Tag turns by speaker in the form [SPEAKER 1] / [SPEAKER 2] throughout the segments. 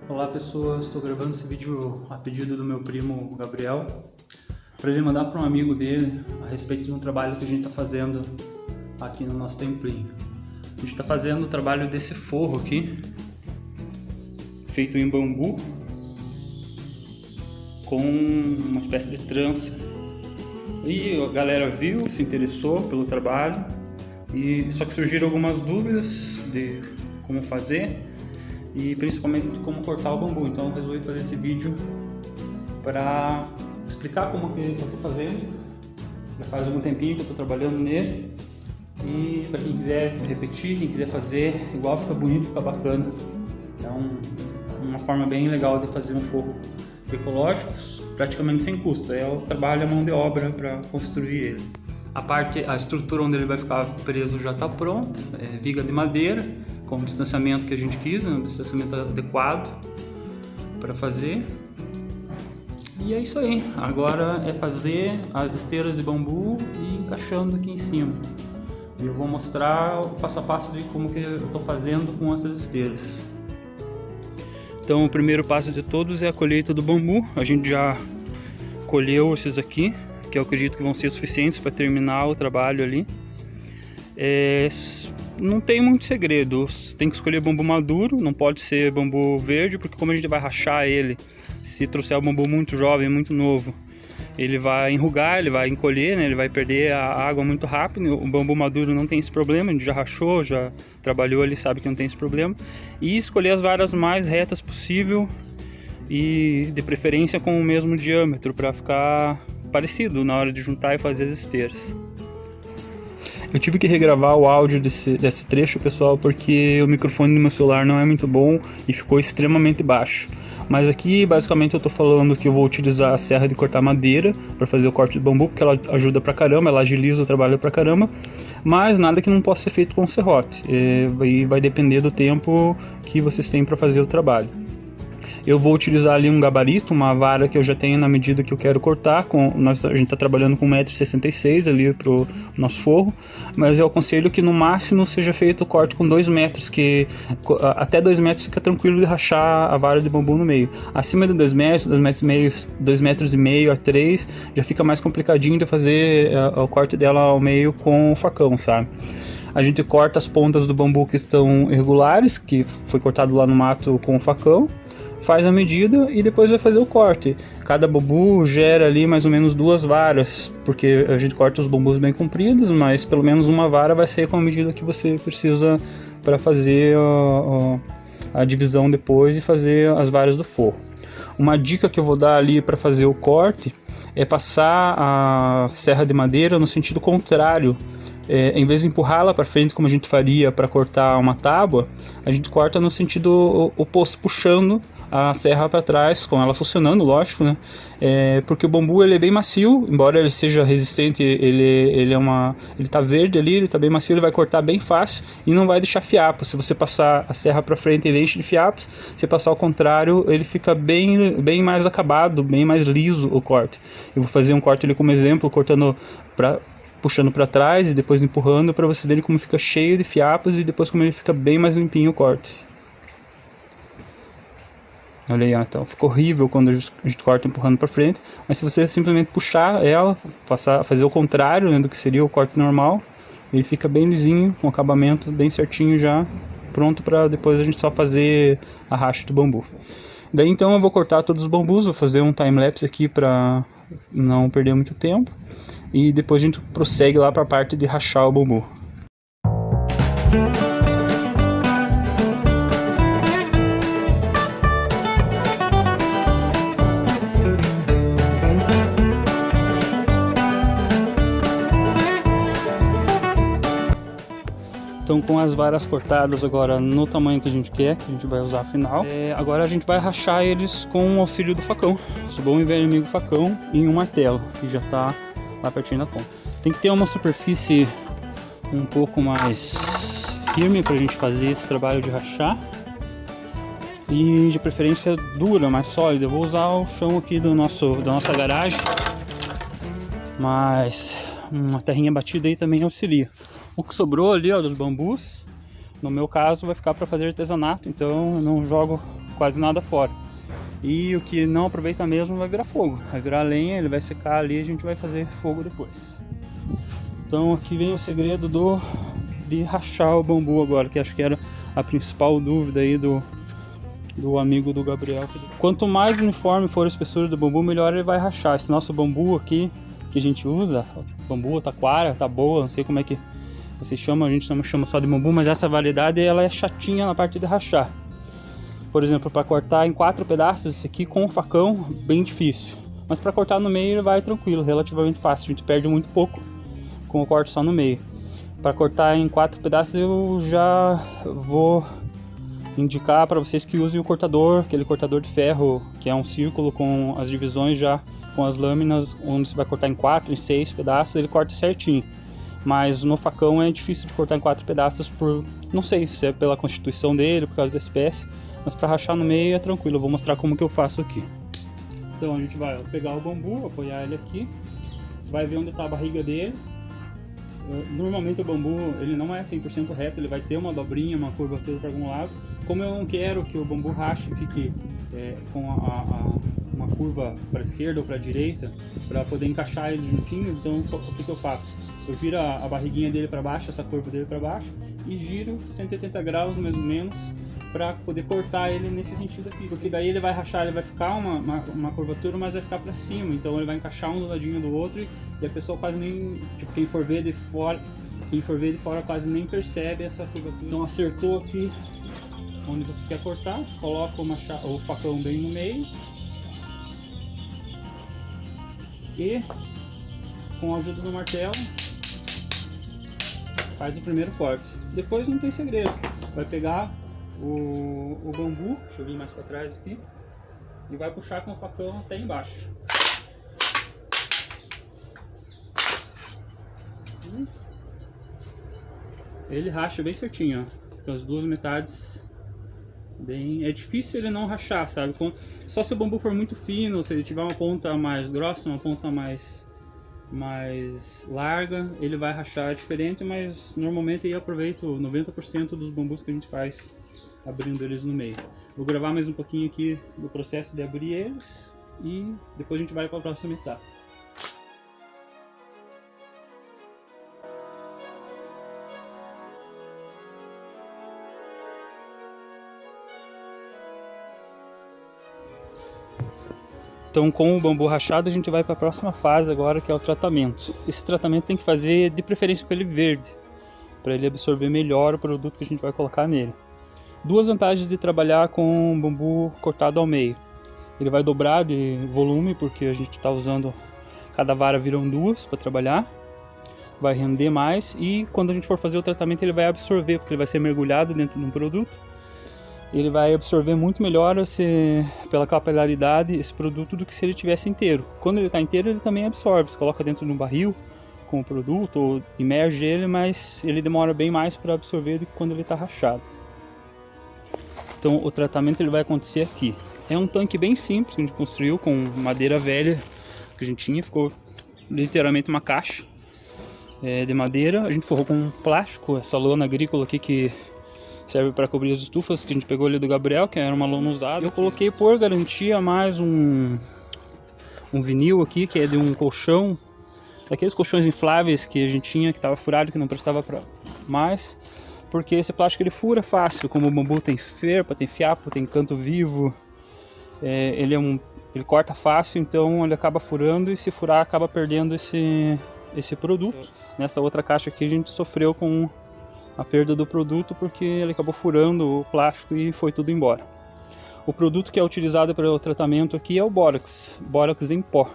[SPEAKER 1] Olá pessoas, estou gravando esse vídeo a pedido do meu primo Gabriel para ele mandar para um amigo dele a respeito de um trabalho que a gente está fazendo aqui no nosso templinho. A gente está fazendo o trabalho desse forro aqui, feito em bambu, com uma espécie de trança. E a galera viu, se interessou pelo trabalho, e só que surgiram algumas dúvidas de como fazer e principalmente de como cortar o bambu. Então eu resolvi fazer esse vídeo para explicar como que eu estou fazendo. Já faz algum tempinho que eu estou trabalhando nele, e para quem quiser repetir, quem quiser fazer igual, fica bonito, fica bacana. É uma forma bem legal de fazer um forro ecológico, praticamente sem custo. É o trabalho, a mão de obra para construir ele. A estrutura onde ele vai ficar preso já está pronta, é viga de madeira, com o distanciamento que a gente quis, um distanciamento adequado para fazer. E é isso aí, agora é fazer as esteiras de bambu e encaixando aqui em cima. E eu vou mostrar o passo a passo de como que eu estou fazendo com essas esteiras. Então o primeiro passo de todos é a colheita do bambu. A gente já colheu esses aqui, que eu acredito que vão ser suficientes para terminar o trabalho ali. Não tem muito segredo, tem que escolher bambu maduro, não pode ser bambu verde, porque como a gente vai rachar ele, se trouxer o bambu muito jovem, muito novo, ele vai enrugar, ele vai encolher, né? Ele vai perder a água muito rápido. O bambu maduro não tem esse problema, a gente já rachou, já trabalhou, ele sabe que não tem esse problema. E escolher as varas mais retas possível e de preferência com o mesmo diâmetro, para ficar parecido na hora de juntar e fazer as esteiras. Eu tive que regravar o áudio desse trecho, pessoal, porque o microfone do meu celular não é muito bom e ficou extremamente baixo. Mas aqui, basicamente, eu estou falando que eu vou utilizar a serra de cortar madeira para fazer o corte do bambu, porque ela ajuda pra caramba, ela agiliza o trabalho pra caramba. Mas nada que não possa ser feito com serrote. E vai depender do tempo que vocês têm para fazer o trabalho. Eu vou utilizar ali um gabarito, uma vara que eu já tenho na medida que eu quero cortar. A gente está trabalhando com 1,66 m ali para o nosso forro, mas eu aconselho que no máximo seja feito o corte com 2 metros, que até 2 metros fica tranquilo de rachar a vara de bambu no meio. Acima de 2 metros, 2 metros e meio a 3, já fica mais complicadinho de fazer o corte dela ao meio com o facão, sabe? A gente corta as pontas do bambu que estão irregulares, que foi cortado lá no mato com o facão, faz a medida e depois vai fazer o corte. Cada bambu gera ali mais ou menos 2 varas, porque a gente corta os bambus bem compridos, mas pelo menos uma vara vai ser com a medida que você precisa para fazer a divisão depois e fazer as varas do forro. Uma dica que eu vou dar ali para fazer o corte é passar a serra de madeira no sentido contrário. Em vez de empurrá-la para frente como a gente faria para cortar uma tábua, a gente corta no sentido oposto, puxando a serra para trás, com ela funcionando, lógico, né? Porque o bambu ele é bem macio, embora ele seja resistente, ele tá verde ali, ele tá bem macio, ele vai cortar bem fácil e não vai deixar fiapo. Se você passar a serra para frente, ele enche de fiapos. Se passar ao contrário, ele fica bem mais acabado, bem mais liso o corte. Eu vou fazer um corte ali como exemplo, puxando para trás e depois empurrando, para você ver como fica cheio de fiapos e depois como ele fica bem mais limpinho o corte. Olha aí, então fica horrível quando a gente corta empurrando para frente, mas se você simplesmente puxar ela, fazer o contrário, né, do que seria o corte normal, ele fica bem lisinho, com o acabamento bem certinho já, pronto para depois a gente só fazer a racha do bambu. Daí então eu vou cortar todos os bambus, vou fazer um time-lapse aqui para não perder muito tempo. E depois a gente prossegue lá para a parte de rachar o bambu. Então, com as varas cortadas agora no tamanho que a gente quer, que a gente vai usar afinal, agora a gente vai rachar eles com o auxílio do facão, esse bom e velho amigo facão, em um martelo, que já está lá pertinho da ponta. Tem que ter uma superfície um pouco mais firme para a gente fazer esse trabalho de rachar, e de preferência dura, mais sólida. Eu vou usar o chão aqui da nossa garagem, mas uma terrinha batida aí também auxilia. O que sobrou ali, ó, dos bambus, No meu caso vai ficar para fazer artesanato, então eu não jogo quase nada fora. E o que não aproveita mesmo vai virar fogo, vai virar lenha, ele vai secar ali e a gente vai fazer fogo depois. Então aqui vem o segredo de rachar o bambu agora, que acho que era a principal dúvida aí do amigo do Gabriel. Quanto mais uniforme for a espessura do bambu, melhor ele vai rachar. Esse nosso bambu aqui que a gente usa, bambu, taquara, tá boa, não sei como é que vocês chamam, a gente não chama só de bambu, mas essa variedade ela é chatinha na parte de rachar. Por exemplo, para cortar em 4 pedaços, esse aqui com o facão, bem difícil. Mas para cortar no meio ele vai tranquilo, relativamente fácil, a gente perde muito pouco com o corte só no meio. Para cortar em 4 pedaços eu já vou indicar para vocês que usem o cortador, aquele cortador de ferro, que é um círculo com as divisões já, com as lâminas, onde você vai cortar em 4, em 6 pedaços, ele corta certinho. Mas no facão é difícil de cortar em 4 pedaços por, não sei se é pela constituição dele, por causa da espécie, mas para rachar no meio é tranquilo, eu vou mostrar como que eu faço aqui. Então a gente vai pegar o bambu, apoiar ele aqui, vai ver onde está a barriga dele. Normalmente o bambu ele não é 100% reto, ele vai ter uma dobrinha, uma curvatura para algum lado. Como eu não quero que o bambu rache e fique com uma curva para a esquerda ou para a direita, para poder encaixar eles juntinhos, então o que eu faço? Eu viro a barriguinha dele para baixo, essa curva dele para baixo, e giro 180 graus mais ou menos, para poder cortar ele nesse sentido aqui, porque daí ele vai rachar, ele vai ficar uma curvatura, mas vai ficar para cima, então ele vai encaixar um do ladinho do outro e a pessoa quase nem, tipo, quem for ver de fora quase nem percebe essa curvatura. Então acertou aqui onde você quer cortar, coloca o facão bem no meio e com a ajuda do martelo faz o primeiro corte. Depois não tem segredo, vai pegar o bambu, deixa eu vir mais para trás aqui, e vai puxar com o facão até embaixo. Ele racha bem certinho, ó, com as duas metades bem. É difícil ele não rachar, sabe? Só se o bambu for muito fino, se ele tiver uma ponta mais grossa, uma ponta mais larga, ele vai rachar diferente, mas normalmente eu aproveito 90% dos bambus que a gente faz abrindo eles no meio. Vou gravar mais um pouquinho aqui do processo de abrir eles e depois a gente vai para a próxima etapa. Então, com o bambu rachado, a gente vai para a próxima fase agora, que é o tratamento. Esse tratamento tem que fazer de preferência com ele verde, para ele absorver melhor o produto que a gente vai colocar nele. Duas vantagens de trabalhar com bambu cortado ao meio. Ele vai dobrar de volume, porque a gente está usando, cada vara viram duas para trabalhar. Vai render mais e quando a gente for fazer o tratamento ele vai absorver, porque ele vai ser mergulhado dentro de um produto. Ele vai absorver muito melhor pela capilaridade esse produto do que se ele tivesse inteiro. Quando ele está inteiro ele também absorve, você coloca dentro de um barril com o produto ou imerge ele, mas ele demora bem mais para absorver do que quando ele está rachado. Então o tratamento ele vai acontecer aqui. É um tanque bem simples que a gente construiu com madeira velha que a gente tinha, ficou literalmente uma caixa de madeira. A gente forrou com plástico, essa lona agrícola aqui que serve para cobrir as estufas que a gente pegou ali do Gabriel, que era uma lona usada. Eu coloquei por garantia mais um vinil aqui, que é de um colchão, daqueles colchões infláveis que a gente tinha, que estava furado, que não prestava para mais, porque esse plástico ele fura fácil, como o bambu tem ferpa, tem fiapo, tem canto vivo, ele corta fácil, então ele acaba furando e se furar acaba perdendo esse produto. Nessa outra caixa aqui a gente sofreu com a perda do produto porque ele acabou furando o plástico e foi tudo embora. O produto que é utilizado para o tratamento aqui é o bórax em pó.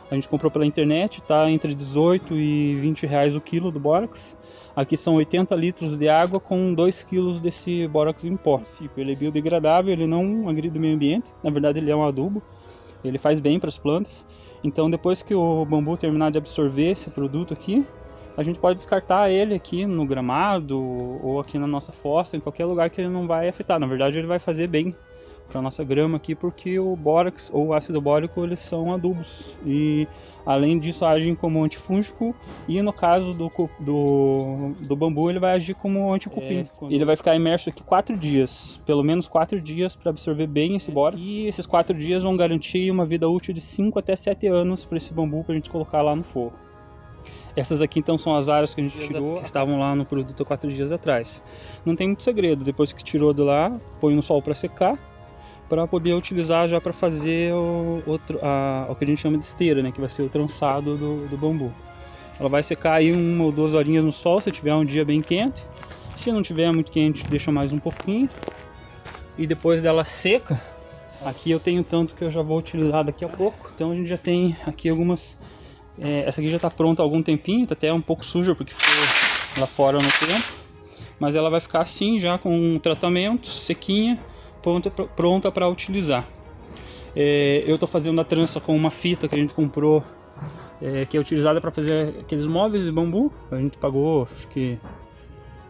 [SPEAKER 1] A gente comprou pela internet, está entre 18 e 20 reais o quilo do bórax. Aqui são 80 litros de água com 2 quilos desse bórax em pó. Ele é biodegradável, ele não agride o meio ambiente, na verdade ele é um adubo, ele faz bem para as plantas. Então depois que o bambu terminar de absorver esse produto aqui, a gente pode descartar ele aqui no gramado ou aqui na nossa fossa, em qualquer lugar que ele não vai afetar. Na verdade ele vai fazer bem para nossa grama aqui, porque o bórax ou o ácido bórico eles são adubos e além disso agem como antifúngico e no caso do bambu ele vai agir como anticupim. Ele vai ficar imerso aqui 4 dias, pelo menos 4 dias para absorver bem esse bórax e esses 4 dias vão garantir uma vida útil de 5 até 7 anos para esse bambu para a gente colocar lá no forro. Essas aqui então são as áreas que a gente tirou, que estavam lá no produto 4 dias atrás. Não tem muito segredo, depois que tirou de lá, põe no sol para secar, para poder utilizar já para fazer o que a gente chama de esteira, né, que vai ser o trançado do bambu. Ela vai secar aí 1 ou 2 horinhas no sol, se tiver um dia bem quente. Se não tiver muito quente, deixa mais um pouquinho. E depois dela seca, aqui eu tenho tanto que eu já vou utilizar daqui a pouco. Então a gente já tem aqui algumas... essa aqui já está pronta há algum tempinho, está até um pouco suja porque foi lá fora no tempo. Mas ela vai ficar assim já com um tratamento, sequinha, pronta para utilizar. Eu estou fazendo a trança com uma fita que a gente comprou, que é utilizada para fazer aqueles móveis de bambu. A gente pagou acho que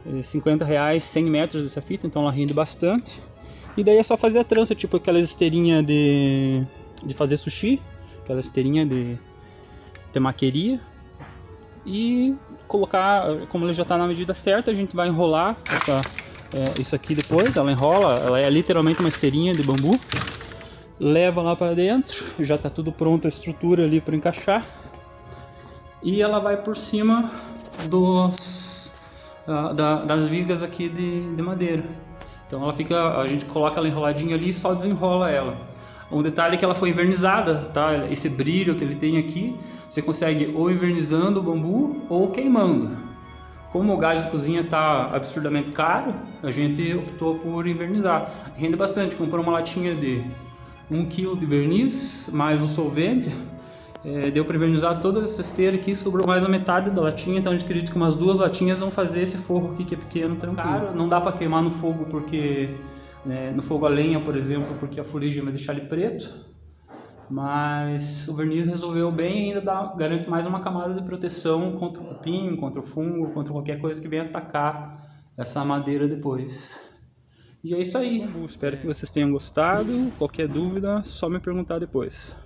[SPEAKER 1] R$50, 100 metros dessa fita, então ela rende bastante. E daí é só fazer a trança, tipo aquelas esteirinhas de fazer sushi, aquela esteirinha de temaqueria, e colocar, como ele já está na medida certa, a gente vai enrolar isso aqui depois. Ela enrola, ela é literalmente uma esteirinha de bambu, leva lá para dentro, já está tudo pronto, a estrutura ali para encaixar, e ela vai por cima das vigas aqui de madeira. Então ela fica, a gente coloca ela enroladinha ali e só desenrola ela. Um detalhe é que ela foi invernizada, tá? Esse brilho que ele tem aqui, você consegue ou invernizando o bambu ou queimando. Como o gás de cozinha está absurdamente caro, a gente optou por invernizar. Rende bastante, comprou uma latinha de 1 kg de verniz, mais um solvente. Deu para invernizar toda essa esteira aqui, sobrou mais a metade da latinha, então a gente acredita que umas 2 latinhas vão fazer esse forro aqui que é pequeno, tranquilo. Não dá para queimar no fogo porque... no fogo a lenha, por exemplo, porque a fuligem vai deixar ele preto, mas o verniz resolveu bem e ainda garante mais uma camada de proteção contra o cupim, contra o fungo, contra qualquer coisa que venha atacar essa madeira depois. E é isso aí. Espero que vocês tenham gostado. Qualquer dúvida, só me perguntar depois.